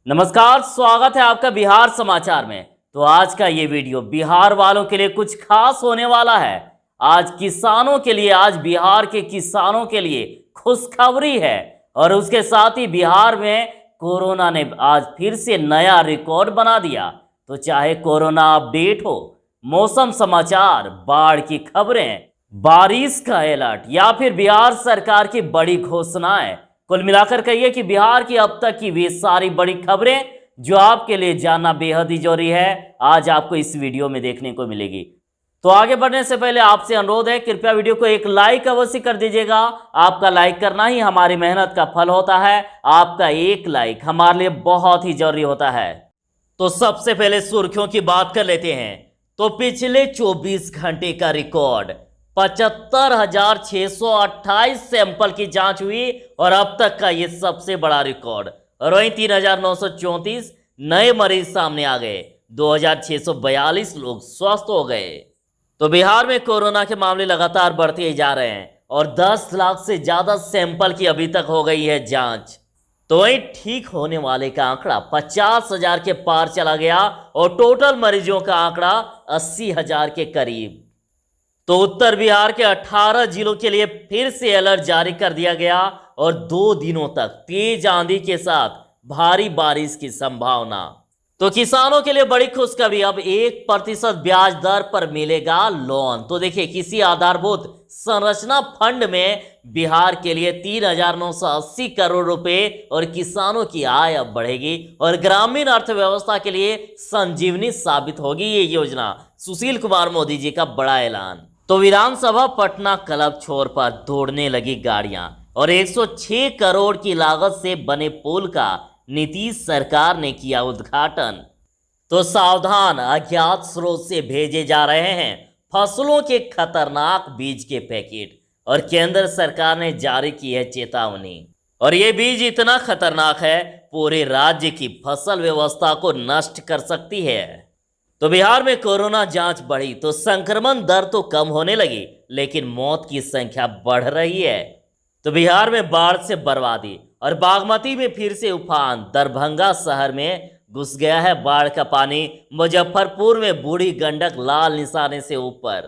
नमस्कार, स्वागत है आपका बिहार समाचार में। तो आज का ये वीडियो बिहार वालों के लिए कुछ खास होने वाला है। आज किसानों के लिए, आज बिहार के किसानों के लिए खुशखबरी है। और उसके साथ ही बिहार में कोरोना ने आज फिर से नया रिकॉर्ड बना दिया। तो चाहे कोरोना अपडेट हो, मौसम समाचार, बाढ़ की खबरें, बारिश का अलर्ट या फिर बिहार सरकार की बड़ी घोषणाएं, कुल मिलाकर कहिए कि बिहार की अब तक की वे सारी बड़ी खबरें जो आपके लिए जानना बेहद ही जरूरी है, आज आपको इस वीडियो में देखने को मिलेगी। तो आगे बढ़ने से पहले आपसे अनुरोध है, कृपया वीडियो को एक लाइक अवश्य कर दीजिएगा। आपका लाइक करना ही हमारी मेहनत का फल होता है। आपका एक लाइक हमारे लिए बहुत ही जरूरी होता है। तो सबसे पहले सुर्खियों की बात कर लेते हैं। तो पिछले 24 घंटे का रिकॉर्ड 75,628 सैंपल की जांच हुई और अब तक का यह सबसे बड़ा रिकॉर्ड। और वहीं 3,934 नए मरीज सामने आ गए, 2,642 लोग स्वस्थ हो गए। तो बिहार में कोरोना के मामले लगातार बढ़ते ही जा रहे हैं और 10 लाख से ज्यादा सैंपल की अभी तक हो गई है जांच। तो वहीं ठीक होने वाले का आंकड़ा 50,000 के पार चला गया और टोटल मरीजों का आंकड़ा 80,000 के करीब। तो उत्तर बिहार के 18 जिलों के लिए फिर से अलर्ट जारी कर दिया गया और 2 दिनों तक तेज आंधी के साथ भारी बारिश की संभावना। तो किसानों के लिए बड़ी खुशखबरी, अब 1% ब्याज दर पर मिलेगा लोन। तो देखिए, किसी आधारभूत संरचना फंड में बिहार के लिए 3,980 करोड़ रुपए और किसानों की आय अब बढ़ेगी और ग्रामीण अर्थव्यवस्था के लिए संजीवनी साबित होगी ये योजना। सुशील कुमार मोदी जी का बड़ा ऐलान। तो विधानसभा पटना क्लब छोर पर दौड़ने लगी गाड़ियां और 106 करोड़ की लागत से बने पुल का नीतीश सरकार ने किया उद्घाटन। तो सावधान, अज्ञात स्रोत से भेजे जा रहे हैं फसलों के खतरनाक बीज के पैकेट और केंद्र सरकार ने जारी की है चेतावनी। और ये बीज इतना खतरनाक है, पूरे राज्य की फसल व्यवस्था को नष्ट कर सकती है। तो बिहार में कोरोना जांच बढ़ी तो संक्रमण दर तो कम होने लगी, लेकिन मौत की संख्या बढ़ रही है। तो बिहार में बाढ़ से बर्बादी और बागमती में फिर से उफान। दरभंगा शहर में घुस गया है बाढ़ का पानी। मुजफ्फरपुर में बूढ़ी गंडक लाल निशाने से ऊपर।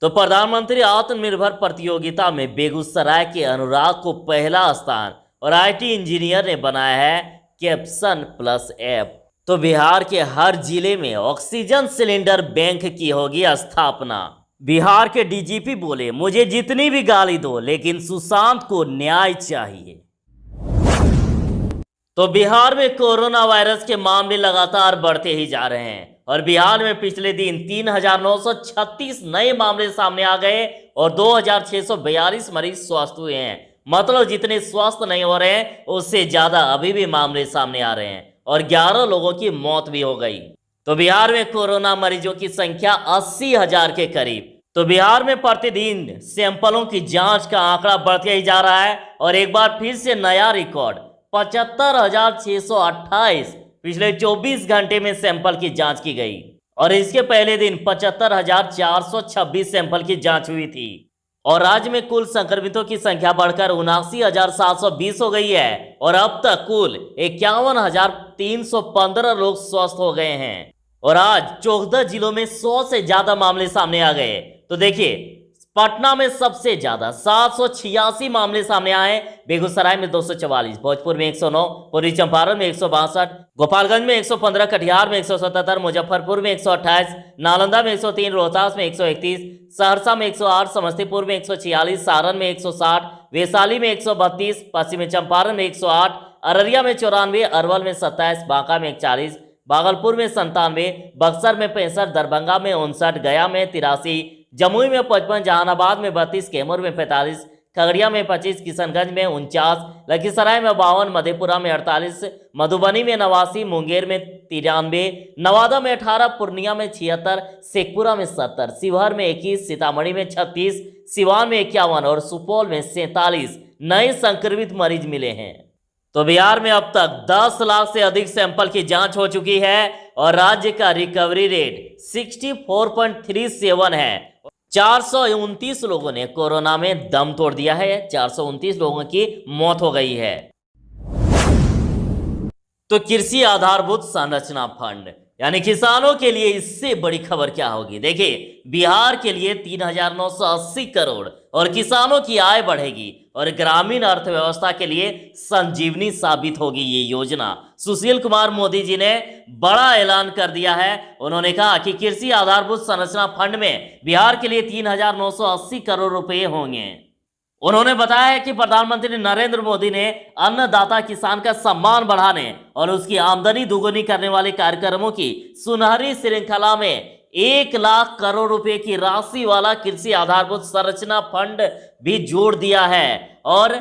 तो प्रधानमंत्री आत्मनिर्भर प्रतियोगिता में बेगूसराय के अनुराग को पहला स्थान और आईटी इंजीनियर ने बनाया है कैप्शन प्लस ऐप। तो बिहार के हर जिले में ऑक्सीजन सिलेंडर बैंक की होगी स्थापना। बिहार के डीजीपी बोले, मुझे जितनी भी गाली दो लेकिन सुशांत को न्याय चाहिए। तो बिहार में कोरोना वायरस के मामले लगातार बढ़ते ही जा रहे हैं और बिहार में पिछले दिन 3,936 नए मामले सामने आ गए और 2,642 मरीज स्वस्थ हुए हैं। मतलब जितने स्वस्थ नहीं हो रहे हैं उससे ज्यादा अभी भी मामले सामने आ रहे हैं और 11 लोगों की मौत भी हो गई। तो बिहार में कोरोना मरीजों की संख्या 80,000 के करीब। तो बिहार में प्रतिदिन सैंपलों की जांच का आंकड़ा बढ़ते ही जा रहा है और एक बार फिर से नया रिकॉर्ड 75,628 पिछले 24 घंटे में सैंपल की जांच की गई और इसके पहले दिन 75,426 सैंपल की जांच हुई थी। और राज्य में कुल संक्रमितों की संख्या बढ़कर 79,720 हो गई है और अब तक कुल 51,315 लोग स्वस्थ हो गए हैं। और आज 14 जिलों में 100 से ज्यादा मामले सामने आ गए। तो देखिए, पटना में सबसे ज्यादा 786 मामले सामने आए, बेगूसराय में 244, भोजपुर में 109, पूर्वी चंपारण में 162, गोपालगंज में 115, कटिहार में 177, मुजफ्फरपुर में 128, नालंदा में 103, रोहतास में 131, सहरसा में 108, समस्तीपुर में 146, सारण में 160, वैशाली में 132, पश्चिमी चंपारण में 108, अररिया में 94, अरवल में 27, बांका में 41, भागलपुर में 97, बक्सर में 65, दरभंगा में 59, गया में 83, जमुई में 55, जहानाबाद में 32, कैमूर में 45, खगड़िया में 25, किशनगंज में 49, लखीसराय में 52, मधेपुरा में 48, मधुबनी में 89, मुंगेर में 93, नवादा में 18, पूर्णिया में 76, शेखपुरा में 70, शिवहर में 21, सीतामढ़ी में 36, सिवान में 51 और सुपौल में 47 नए संक्रमित मरीज मिले हैं। तो बिहार में अब तक 10 लाख से अधिक सैंपल की जांच हो चुकी है और राज्य का रिकवरी रेट 64.37 है। 429 लोगों ने कोरोना में दम तोड़ दिया है, 429 लोगों की मौत हो गई है। तो कृषि आधारभूत संरचना फंड यानी किसानों के लिए इससे बड़ी खबर क्या होगी। देखिए, बिहार के लिए 3,980 करोड़ और किसानों की आय बढ़ेगी और ग्रामीण अर्थव्यवस्था के लिए संजीवनी साबित होगी ये योजना। सुशील कुमार मोदी जी ने बड़ा ऐलान कर दिया है। उन्होंने कहा कि कृषि आधारभूत संरचना फंड में बिहार के लिए 3,980 करोड़ रुपए होंगे। उन्होंने बताया है कि प्रधानमंत्री नरेंद्र मोदी ने अन्नदाता किसान का सम्मान बढ़ाने और उसकी आमदनी दुगुनी करने वाले कार्यक्रमों की सुनहरी श्रृंखला में 1,00,000 करोड़ रुपए की राशि वाला कृषि आधारभूत संरचना फंड भी जोड़ दिया है। और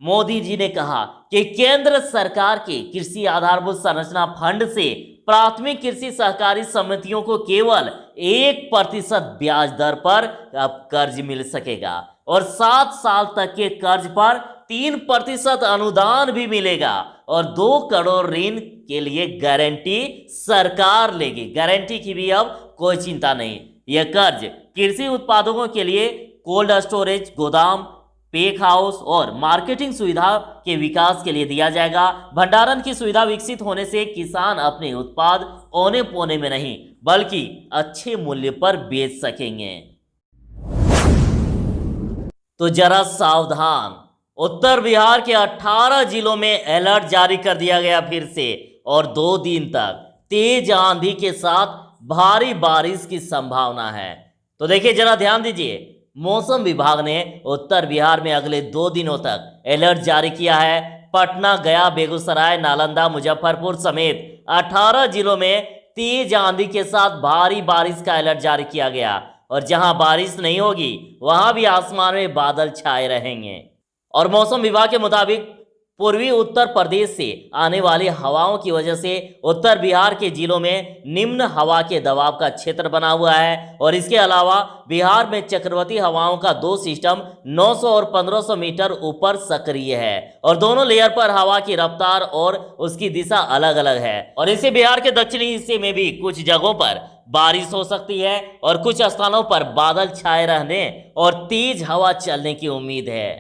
मोदी जी ने कहा कि केंद्र सरकार के कृषि आधारभूत संरचना फंड से प्राथमिक कृषि सहकारी समितियों को केवल 1% ब्याज दर पर अब कर्ज मिल सकेगा और 7 साल तक के कर्ज पर 3% अनुदान भी मिलेगा और 2 करोड़ ऋण के लिए गारंटी सरकार लेगी। गारंटी की भी अब कोई चिंता नहीं। यह कर्ज कृषि उत्पादकों के लिए कोल्ड स्टोरेज, गोदाम, पैक हाउस और मार्केटिंग सुविधा के विकास के लिए दिया जाएगा। भंडारण की सुविधा विकसित होने से किसान अपने उत्पाद औने पोने में नहीं बल्कि अच्छे मूल्य पर बेच सकेंगे। तो जरा सावधान, उत्तर बिहार के 18 जिलों में अलर्ट जारी कर दिया गया फिर से और 2 दिन तक तेज आंधी के साथ भारी बारिश की संभावना है। तो देखिए, जरा ध्यान दीजिए, मौसम विभाग ने उत्तर बिहार में अगले 2 दिनों तक अलर्ट जारी किया है। पटना, गया, बेगूसराय, नालंदा, मुजफ्फरपुर समेत 18 जिलों में तेज आंधी के साथ भारी बारिश का अलर्ट जारी किया गया और जहां बारिश नहीं होगी वहां भी आसमान में बादल छाए रहेंगे। और मौसम विभाग के मुताबिक पूर्वी उत्तर प्रदेश से आने वाली हवाओं की वजह से उत्तर बिहार के जिलों में निम्न हवा के दबाव का क्षेत्र बना हुआ है और इसके अलावा बिहार में चक्रवाती हवाओं का 2 सिस्टम 900 और 1500 मीटर ऊपर सक्रिय है और दोनों लेयर पर हवा की रफ्तार और उसकी दिशा अलग अलग है और इससे बिहार के दक्षिणी हिस्से में भी कुछ जगहों पर बारिश हो सकती है और कुछ स्थानों पर बादल छाए रहने और तेज हवा चलने की उम्मीद है।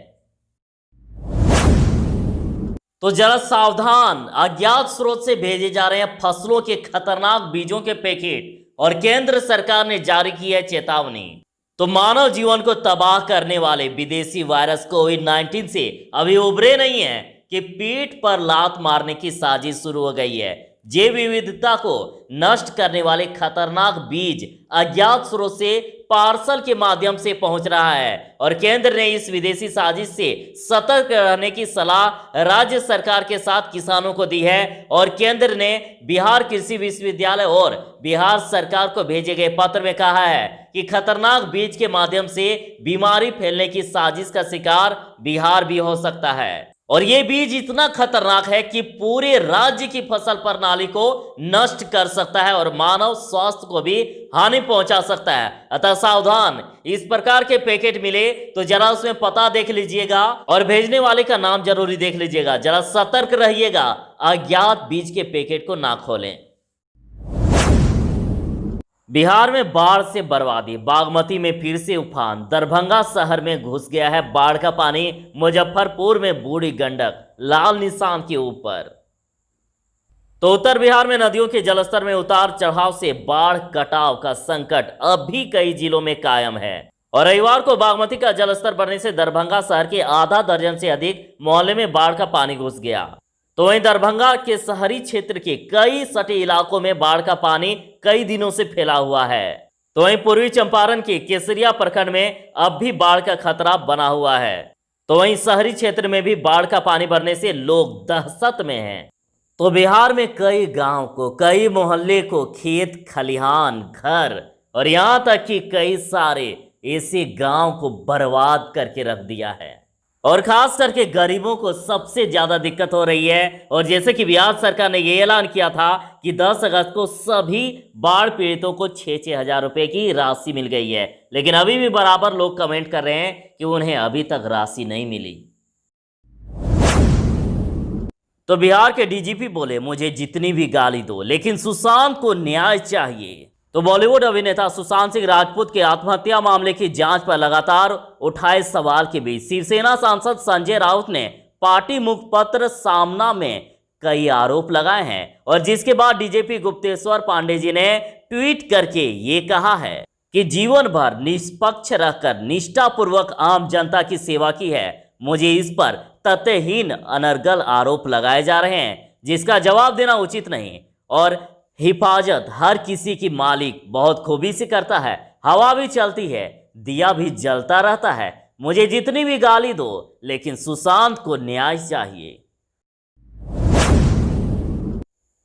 तो जरा सावधान, अज्ञात स्रोत से भेजे जा रहे हैं फसलों के खतरनाक बीजों के पैकेट और केंद्र सरकार ने जारी की है चेतावनी। तो मानव जीवन को तबाह करने वाले विदेशी वायरस कोविड-19 से अभी उभरे नहीं है कि पीठ पर लात मारने की साजिश शुरू हो गई है। जैव विविधता को नष्ट करने वाले खतरनाक बीज अज्ञात स्रोत से पार्सल के माध्यम से पहुंच रहा है और केंद्र ने इस विदेशी साजिश से सतर्क रहने की सलाह राज्य सरकार के साथ किसानों को दी है और केंद्र ने बिहार कृषि विश्वविद्यालय और बिहार सरकार को भेजे गए पत्र में कहा है कि खतरनाक बीज के माध्यम से बीमारी फैलने की साजिश का शिकार बिहार भी हो सकता है और ये बीज इतना खतरनाक है कि पूरे राज्य की फसल प्रणाली को नष्ट कर सकता है और मानव स्वास्थ्य को भी हानि पहुंचा सकता है। अतः सावधान, इस प्रकार के पैकेट मिले तो जरा उसमें पता देख लीजिएगा और भेजने वाले का नाम जरूरी देख लीजिएगा। जरा सतर्क रहिएगा, अज्ञात बीज के पैकेट को ना खोलें। बिहार में बाढ़ से बर्बादी, बागमती में फिर से उफान, दरभंगा शहर में घुस गया है बाढ़ का पानी, मुजफ्फरपुर में बूढ़ी गंडक लाल निशान के ऊपर। तो उत्तर बिहार में नदियों के जलस्तर में उतार चढ़ाव से बाढ़ कटाव का संकट अब भी कई जिलों में कायम है और रविवार को बागमती का जलस्तर बढ़ने से दरभंगा शहर के आधा दर्जन से अधिक मोहल्ले में बाढ़ का पानी घुस गया। तो वहीं दरभंगा के शहरी क्षेत्र के कई सटे इलाकों में बाढ़ का पानी कई दिनों से फैला हुआ है। तो वहीं पूर्वी चंपारण के केसरिया प्रखंड में अब भी बाढ़ का खतरा बना हुआ है। तो वहीं शहरी क्षेत्र में भी बाढ़ का पानी भरने से लोग दहशत में हैं। तो बिहार में कई गांव को, कई मोहल्ले को खेत खलिहान, घर और यहां तक कि कई सारे ऐसे गांव को बर्बाद करके रख दिया है और खास करके गरीबों को सबसे ज्यादा दिक्कत हो रही है। और जैसे कि बिहार सरकार ने यह ऐलान किया था कि 10 अगस्त को सभी बाढ़ पीड़ितों को 6-6 हजार रुपए की राशि मिल गई है, लेकिन अभी भी बराबर लोग कमेंट कर रहे हैं कि उन्हें अभी तक राशि नहीं मिली। तो बिहार के डीजीपी बोले, मुझे जितनी भी गाली दो लेकिन सुशांत को न्याय चाहिए। तो बॉलीवुड अभिनेता सुशांत सिंह राजपूत के आत्महत्या मामले की जांच पर लगातार उठाए सवाल के बीच शिवसेना सांसद संजय राउत ने पार्टी मुखपत्र सामना में कई आरोप लगाए हैं और जिसके बाद डीजीपी गुप्तेश्वर पांडे जी ने ट्वीट करके ये कहा है कि जीवन भर निष्पक्ष रहकर निष्ठापूर्वक आम जनता की सेवा की है। मुझे इस पर तथ्यहीन अनर्गल आरोप लगाए जा रहे हैं जिसका जवाब देना उचित नहीं और हिफाजत हर किसी की मालिक बहुत खूबी से करता है। हवा भी चलती है, दिया भी जलता रहता है। मुझे जितनी भी गाली दो, लेकिन सुशांत को न्याय चाहिए।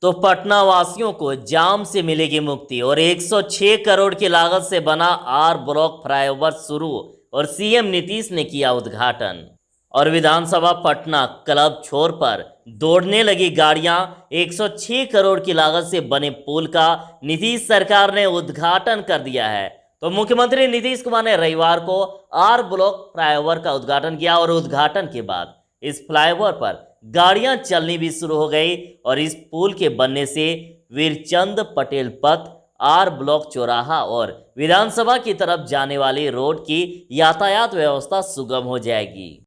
तो पटना वासियों को जाम से मिलेगी मुक्ति और 106 करोड़ की लागत से बना आर ब्लॉक फ्लाईओवर शुरू और सीएम नीतीश ने किया उद्घाटन। और विधानसभा पटना क्लब छोर पर दौड़ने लगी गाड़ियां। 106 करोड़ की लागत से बने पुल का नीतीश सरकार ने उद्घाटन कर दिया है। तो मुख्यमंत्री नीतीश कुमार ने रविवार को आर ब्लॉक फ्लाईओवर का उद्घाटन किया और उद्घाटन के बाद इस फ्लाईओवर पर गाड़ियां चलनी भी शुरू हो गई और इस पुल के बनने से वीरचंद पटेल पथ, आर ब्लॉक चौराहा और विधानसभा की तरफ जाने वाली रोड की यातायात व्यवस्था सुगम हो जाएगी।